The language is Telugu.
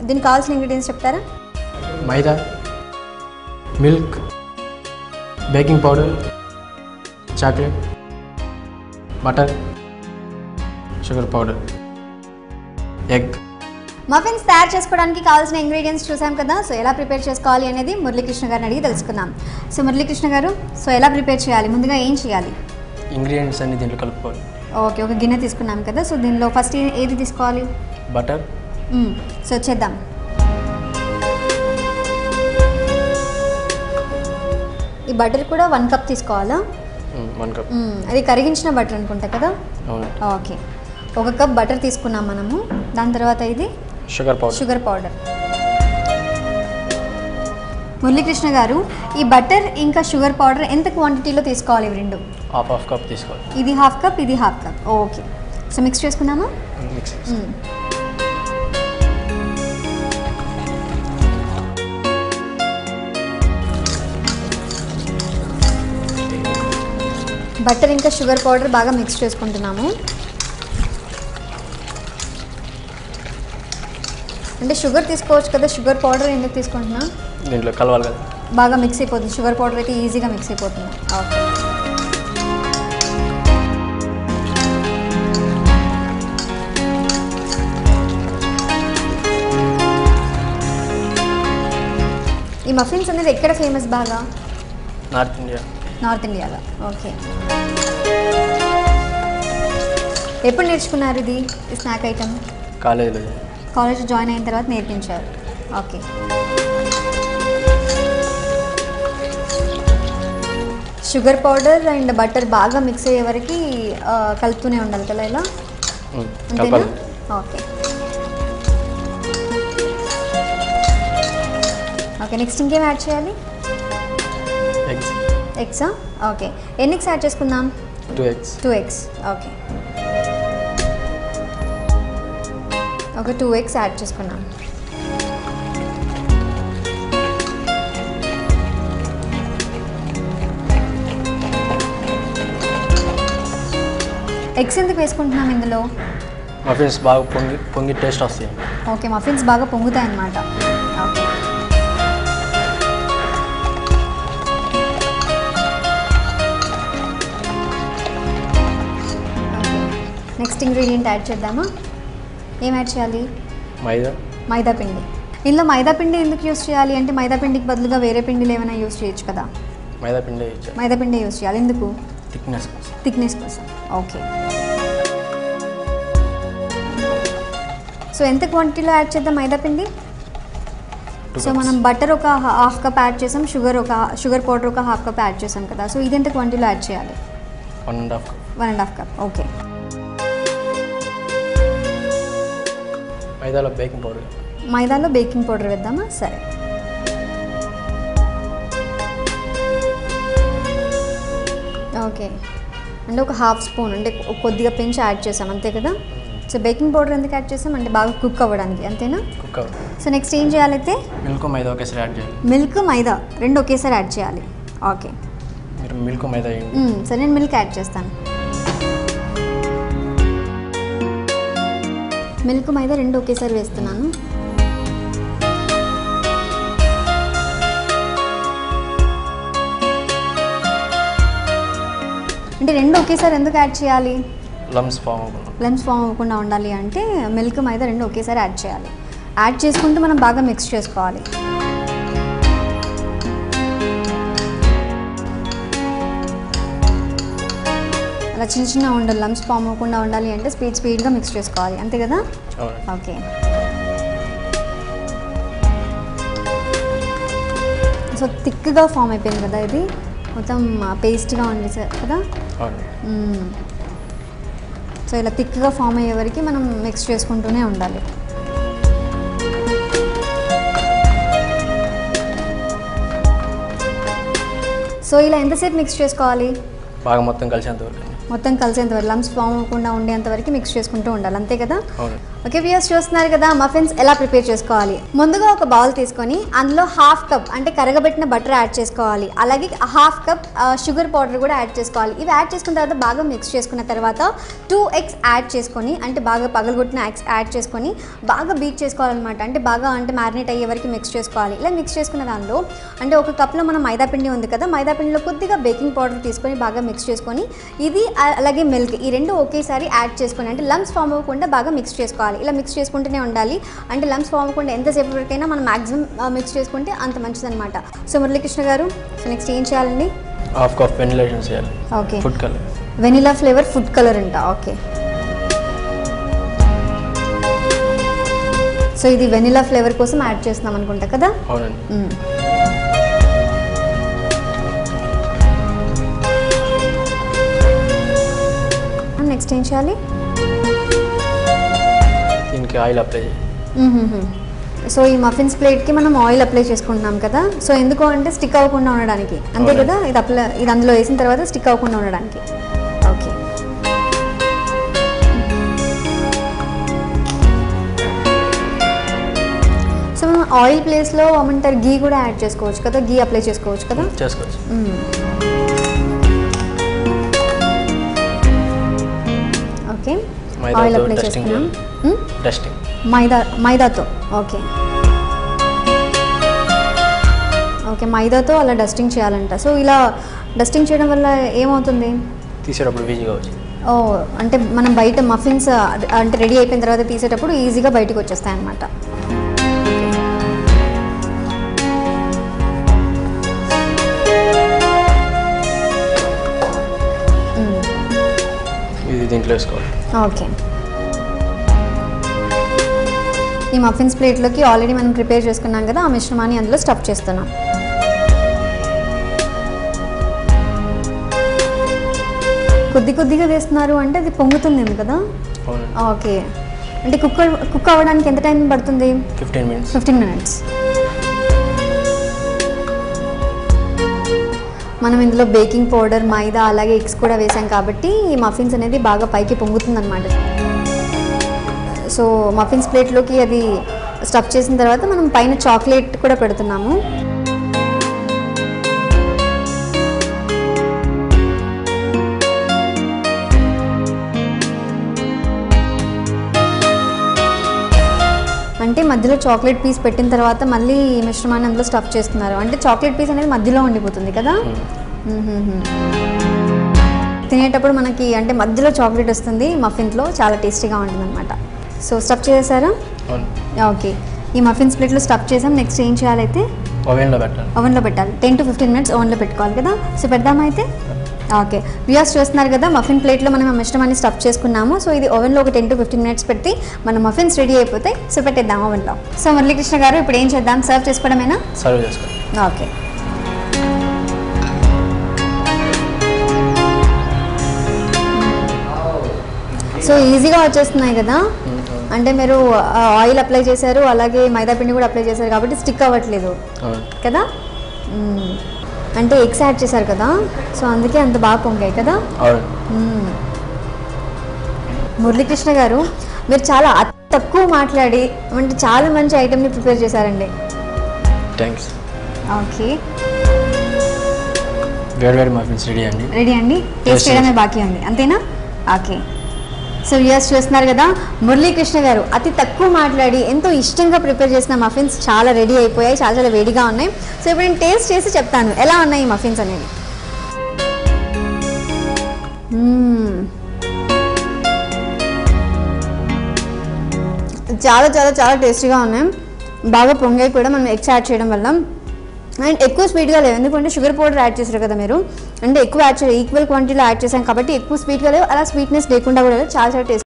దీనికి కావాల్సిన ఇంగ్రీడియంట్స్ చెప్తారా? Maida, milk, baking powder, chocolate, butter, sugar powder, egg. Muffins తయారు చేసుకోవడానికి కావాల్సిన ఇంగ్రీడియంట్స్ చూసాం కదా. సో ఎలా ప్రిపేర్ చేసుకోవాలి అనేది మురళీకృష్ణ గారిని అడిగి తెలుసుకుందాం. సో మురళీకృష్ణ గారు, సో ఎలా ప్రిపేర్ చేయాలి, ముందుగా ఏం చేయాలి? ఇంగ్రీడియంట్స్ అన్ని దీంట్లో కలుపుకోవాలి. ఓకే, ఒక గిన్నె తీసుకున్నాం కదా. సో దీనిలో ఫస్ట్ ఏది తీసుకోవాలి? బటర్. సో చేద్దాం. ఈ బటర్ కూడా 1 కప్ తీసుకోవాలా? 1 కప్. అది కరిగించిన బటర్ అనుకుంటా కదా. ఓకే, 1 కప్ బటర్ తీసుకున్నాం మనము. దాని తర్వాత ఇది షుగర్ పౌడర్. మురళీకృష్ణ గారు, ఈ బటర్ ఇంకా షుగర్ పౌడర్ ఎంత క్వాంటిటీలో తీసుకోవాలి? ఇవి రెండు హాఫ్ కప్ తీసుకోవాలి. ఇది హాఫ్ కప్, ఇది half cup. Okay, so mix చేసుకున్నామా? బటర్ ఇంకా షుగర్ పౌడర్ బాగా మిక్స్ చేసుకుంటున్నాము. అంటే షుగర్ తీసుకోవచ్చు కదా, షుగర్ పౌడర్ ఎందుకు తీసుకుంటున్నా? దీంట్లో కలవాలి కదా, బాగా మిక్స్ అయిపోతుంది. షుగర్ పౌడర్ అయితే ఈజీగా మిక్స్ అయిపోతుంది. ఓకే, ఈ మఫిన్స్ అనేది ఎక్కడ ఫేమస్ బాగా? నార్త్ ఇండియాలో. ఓకే, ఎప్పుడు నేర్చుకున్నారు ఇది, ఈ స్నాక్ ఐటమ్? కాలేజ్ జాయిన్ అయిన తర్వాత నేర్పించారు. Okay, sugar powder and butter బాగా మిక్స్ అయ్యే వరకు కలుపుతూనే ఉండాలి కదా ఇలా, అంతేనా? ఓకే ఓకే, నెక్స్ట్ ఇంకేం యాడ్ చేయాలి? ఎగ్సా? ఓకే, ఎన్ని ఎగ్స్ యాడ్ చేసుకుందాం? 2 ఎగ్స్. ఓకే, ఒక 2 ఎగ్స్ యాడ్ చేసుకున్నాం. ఎగ్స్ ఎందుకు వేసుకుంటున్నాం ఇందులో? మఫిన్స్ బాగా పొంగి టేస్ట్ వస్తాయి. ఓకే, మఫిన్స్ బాగా పొంగుతాయి అన్నమాట. ఓకే, నెక్స్ట్ ఇంగ్రీడియంట్ యాడ్ చేద్దామా? ఏం యాడ్ చేయాలి? మైదా పిండి. ఇందులో మైదా పిండి ఎందుకు యూస్ చేయాలి అంటే, మైదా పిండికి బదులుగా వేరే పిండిలు ఏమైనా యూస్ చేయొచ్చు కదా. మైదా పిండి యూస్ చేయాలి. ఎందుకు? థిక్నెస్ కోసం. ఓకే, సో ఎంత క్వాంటిటీలో యాడ్ చేద్దాం మైదా పిండి? సో మనం బటర్ ఒక హాఫ్ కప్ యాడ్ చేసాం, షుగర్ పౌడర్ ఒక హాఫ్ కప్ యాడ్ చేసాం కదా. సో ఇది ఎంత క్వాంటిటీలో యాడ్ చేయాలి? 1.5 కప్. ఓకే, మైదాలో బేకింగ్ పౌడర్ వేద్దామా? సరే, ఓకే, అంటే ఒక హాఫ్ స్పూన్, అంటే కొద్దిగా పెంచి యాడ్ చేసాం అంతే కదా. సో బేకింగ్ పౌడర్ ఎందుకు యాడ్ చేసాం అంటే బాగా కుక్ అవ్వడానికి, అంతేనా? సో నెక్స్ట్ ఏం చేయాలైతే? మిల్క్ మైదా రెండు ఒకేసారి యాడ్ చేయాలి. ఓకే, సరే నేను మిల్క్ యాడ్ చేస్తాను. మిల్క్ మైదా రెండు ఒకేసారి వేస్తున్నాను. అంటే రెండు ఒకేసారి ఎందుకు యాడ్ చేయాలి? లమ్స్ ఫామ్ అవ్వకుండా ఉండాలి అంటే మిల్క్ మైదా రెండు ఒకేసారి యాడ్ చేయాలి. యాడ్ చేసుకుంటూ మనం బాగా మిక్స్ చేసుకోవాలి. అలా చిన్న చిన్న ఉండాలి, లమ్స్ ఫామ్ అవ్వకుండా ఉండాలి అంటే స్పీడ్గా మిక్స్ చేసుకోవాలి, అంతే కదా. ఓకే, సో థిక్గా ఫామ్ అయిపోయింది కదా, ఇది మొత్తం పేస్ట్గా ఉంది కదా. సో ఇలా థిక్గా ఫామ్ అయ్యే వరకు మనం మిక్స్ చేసుకుంటూనే ఉండాలి. సో ఇలా ఎంతసేపు మిక్స్ చేసుకోవాలి? బాగా మొత్తం కలిసేంత వరకు. మొత్తం కలిసేంత వరకు లమ్స్ ఫామ్ అవ్వకుండా ఉండేంత వరకు మిక్స్ చేసుకుంటూ ఉండాలి, అంతే కదా? అవును. ఓకే వ్యూయర్స్, చూస్తున్నారు కదా మఫిన్స్ ఎలా ప్రిపేర్ చేసుకోవాలి. ముందుగా ఒక బౌల్ తీసుకొని అందులో హాఫ్ కప్ అంటే కరగబెట్టిన బటర్ యాడ్ చేసుకోవాలి. అలాగే హాఫ్ కప్ షుగర్ పౌడర్ కూడా యాడ్ చేసుకోవాలి. ఇవి యాడ్ చేసుకున్న తర్వాత బాగా మిక్స్ చేసుకున్న తర్వాత 2 eggs యాడ్ చేసుకొని, అంటే బాగా పగలగొట్టిన eggs యాడ్ చేసుకొని బాగా బీట్ చేసుకోవాలన్నమాట. అంటే బాగా అంటే మ్యారినేట్ అయ్యే వరకు మిక్స్ చేసుకోవాలి. ఇలా మిక్స్ చేసుకున్న దానిలో అంటే ఒక కప్లో మనం మైదా పిండి ఉంది కదా, మైదా పిండిలో కొద్దిగా బేకింగ్ పౌడర్ తీసుకొని బాగా మిక్స్ చేసుకొని, ఇది అలాగే మిల్క్ ఈ రెండు ఒకేసారి యాడ్ చేసుకొని, అంటే లమ్స్ ఫామ్ అవ్వకుండా బాగా మిక్స్ చేసుకోవాలి. ఇలా మిక్స్ చేసుకుంటూనే ఉండాలి. అంటే లమ్స్ ఫామ్ అవ్వకుండా ఎంతసేపు వరకైనా మనం మ్యాక్సిమం మిక్స్ చేసుకుంటే అంత మంచిదన్నమాట. సో మురళీకృష్ణ గారు, సో నెక్స్ట్ ఏం చేయాలండి? హాఫ్ కప్ వెనిలా చేయాలి. Okay, food colour, vanilla flavour food colour అంట. ఓకే, సో ఇది వెనిలా ఫ్లేవర్ కోసం యాడ్ చేస్తున్నాం అనుకుంటా కదా? అవునండి. నెక్స్ట్ ఏం చేయాలి? దీనికి ఆయిల్ అప్లై చేయాలి. సో ఈ మఫిన్స్ ప్లేట్కి మనం ఆయిల్ అప్లై చేసుకుంటున్నాం కదా, సో ఎందుకు అంటే స్టిక్ అవ్వకుండా ఉండడానికి, అంతే కదా? ఇది అందులో వేసిన తర్వాత స్టిక్ అవ్వకుండా ఉండడానికి. ఓకే, సో మనం ఆయిల్ ప్లేస్లో ఏమంటారు గీ కూడా యాడ్ చేసుకోవచ్చు కదా, గీ అప్లై చేసుకోవచ్చు కదా? చేసుకోవచ్చు. ఓకే, ఆయిల్ అప్లై చేసుకున్నాం. మైదాతో. ఓకే ఓకే, మైదాతో అలా డస్టింగ్ చేయాలంట. సో ఇలా డస్టింగ్ చేయడం వల్ల ఏమవుతుంది? తీసేటప్పుడు ఈజీగా వచ్చింది. ఓ, అంటే మనం బయట మఫిన్స్ అంటే రెడీ అయిపోయిన తర్వాత తీసేటప్పుడు ఈజీగా బయటకు వచ్చేస్తాయి అన్నమాట. ఇది దీంట్లో వేసుకోవాలి. ఓకే, ఈ మఫిన్స్ ప్లేట్లోకి ఆల్రెడీ మనం ప్రిపేర్ చేసుకున్నాం కదా, ఆ మిశ్రమాన్ని అందులో స్టఫ్ చేస్తున్నాం. కొద్దిగా వేస్తున్నారు అంటే అది పొంగుతుందేమో కదా? ఓకే, అంటే కుక్ అవ్వడానికి ఎంత టైం పడుతుంది? 15 minutes. మనం ఇందులో బేకింగ్ పౌడర్, మైదా అలాగే ఎగ్స్ కూడా వేసాం కాబట్టి ఈ మఫిన్స్ అనేది బాగా పైకి పొంగుతుంది అనమాట. సో మఫిన్స్ ప్లేట్లోకి అది స్టఫ్ చేసిన తర్వాత మనం పైన చాక్లెట్ కూడా పెడుతున్నాము. అంటే మధ్యలో చాక్లెట్ పీస్ పెట్టిన తర్వాత మళ్ళీ ఈ మిశ్రమాన్ని అందులో స్టఫ్ చేస్తున్నారు. అంటే చాక్లెట్ పీస్ అనేది మధ్యలో ఉండిపోతుంది కదా. తినేటప్పుడు మనకి అంటే మధ్యలో చాక్లెట్ వస్తుంది మఫిన్స్లో, చాలా టేస్టీగా ఉంటుంది అనమాట. సో స్టఫ్ చేసారా? ఓకే, ఈ మఫిన్స్ ప్లేట్లో స్టఫ్ చేసాం. నెక్స్ట్ ఏం చేయాలైతే? ఓవెన్లో పెట్టాలి. 10 to 15 minutes ఓవెన్లో పెట్టుకోవాలి కదా. సో పెడదామా అయితే? ఓకే, వ్యూయర్స్ చూస్తున్నారు కదా, మఫిన్ ప్లేట్లో మనం ఆ మిశ్రమాన్ని స్టఫ్ చేసుకున్నాము. సో ఇది ఓవెన్లో ఒక 10 to 15 minutes పెట్టి మన మఫిన్స్ రెడీ అయిపోతాయి. సో పెట్టేద్దాం ఓవెన్లో. సో మురళీకృష్ణ గారు, ఇప్పుడు ఏం చేద్దాం? సర్వ్ చేసుకోవడమేనా? సర్వ్ చేసుకోండి. ఓకే, సో ఈజీగా వచ్చేస్తున్నాయి కదా. అంటే మీరు ఆయిల్ అప్లై చేశారు, అలాగే మైదా పిండి కూడా అప్లై చేశారు కాబట్టి స్టిక్ అవ్వట్లేదు కదా. అంటే ఎగ్స్ యాడ్ చేశారు కదా, సో అందుకే అంత బాగా పొంగాయి కదా. మురళీకృష్ణ గారు, మీరు చాలా తక్కువ మాట్లాడి అంటే చాలా మంచి ఐటెంని ప్రిపేర్ చేశారండి. థ్యాంక్స్. ఓకే, వేడి మఫిన్స్ రెడీ అండి. టేస్ట్ చేయడమే బాకీ ఉంది, అంతేనా? ఓకే, సో వ్యూయర్స్ చూస్తున్నారు కదా, మురళీకృష్ణ గారు అతి తక్కువ మాట్లాడి ఎంతో ఇష్టంగా ప్రిపేర్ చేసిన మఫిన్స్ చాలా రెడీ అయిపోయాయి, చాలా వేడిగా ఉన్నాయి. సో ఇప్పుడు నేను టేస్ట్ చేసి చెప్తాను ఎలా ఉన్నాయి ఈ మఫిన్స్ అనేవి. చాలా చాలా చాలా టేస్టీగా ఉన్నాయి, బాగా పొంగాయి కూడా మనం ఎగ్స్ యాడ్ చేయడం వల్ల. అండ్ ఎక్కువ స్వీట్గా లేవు, ఎందుకంటే షుగర్ పౌడర్ యాడ్ చేశారు కదా మీరు, అంటే ఎక్కువ యాడ్ చేయాలి, ఈక్వల్ క్వాంటిటీలో యాడ్ చేశాం కాబట్టి ఎక్కువ స్వీట్గా లేవు, అలా స్వీట్నెస్ లేకుండా కూడా చాలా చాలా టేస్ట్.